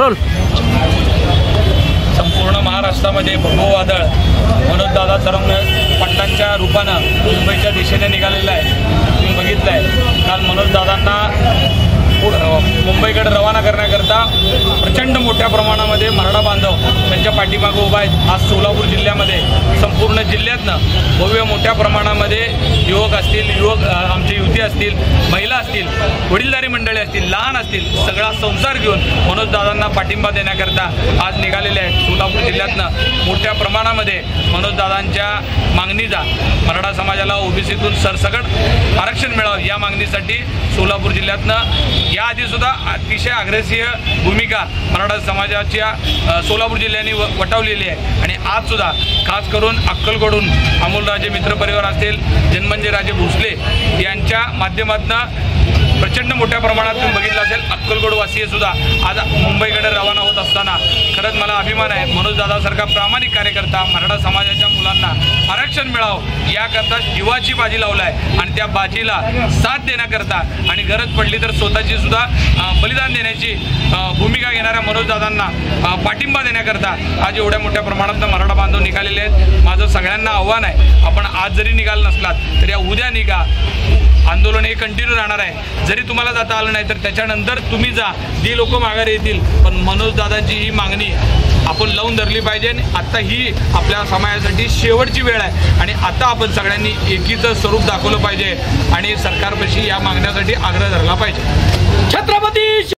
Role. संपूर्ण महाराष्ट्रामध्ये भगवं वादळ मनोजदादा तरंगे पाटलांच्या रूपानं मुंबईच्या दिशेने निघालेलं आहे. तुम्ही बघितलं आहे काल मनोजदादांना मुंबईकडे रवाना करण्याकरता प्रचंड मोठ्या प्रमाणामध्ये मराठा बांधव त्यांच्या पाठीमागे उभा आहेत. आज सोलापूर जिल्ह्यामध्ये संपूर्ण जिल्ह्यातनं भव्य मोठ्या प्रमाणामध्ये युवक असतील, आमचे युवती असतील, महिला असतील, वडीलधारी मंडळी असतील, लहान असतील, सगळा संसार घेऊन मनोजदादांना पाठिंबा देण्याकरता आज निघालेले आहेत. सोलापूर जिल्ह्यातनं मोठ्या प्रमाणामध्ये मनोजदादांच्या मागणीचा मराठा समाजाला ओबीसीतून सरसकट आरक्षण मिळावं या मागणीसाठी सोलापूर जिल्ह्यातनं याआधीसुद्धा अतिशय अग्रेसिव्ह भूमिका मराठा समाजाच्या सोलापूर जिल्ह्याने वटवलेली आहे. आणि आजसुद्धा खास करून अक्कलकोटहून अमोलराजे मित्र परिवार असतील, जन्मंजयराजे भोसले यांच्या माध्यमातून प्रचंड मोठ्या प्रमाणात तुम्ही बघितलं असेल अक्कलकोटवासीय सुद्धा आज मुंबईकडे रवाना होत असताना खरंच मला अभिमान आहे. मनोजदादासारखा प्रामाणिक कार्यकर्ता मराठा समाजाच्या मुलांना आरक्षण मिळावं याकरता जीवाची बाजी लावला आहे आणि त्या बाजीला साथ देण्याकरता आणि गरज पडली तर स्वतःची सुद्धा बलिदान देण्याची भूमिका घेणाऱ्या मनोजदादांना पाठिंबा देण्याकरता आज एवढ्या मोठ्या प्रमाणात मराठा बांधव निघालेले आहेत. माझं सगळ्यांना आव्हान आहे, आपण आज जरी निघाल नसलात तर या उद्या निघा. आंदोलन हे कंटिन्यू राहणार आहे. जरी तुम्हाला जाता आलं नाही तर त्याच्यानंतर तुम्ही जा, जी लोक माघारी येतील. पण मनोजदादांची ही मागणी आपण लावून धरली पाहिजे. आता ही आपल्या समाजासाठी शेवटची वेळ आहे आणि आता आपण सगळ्यांनी एकीचं स्वरूप दाखवलं पाहिजे आणि सरकारपाशी या मागण्यासाठी आग्रह धरला पाहिजे. छत्रपती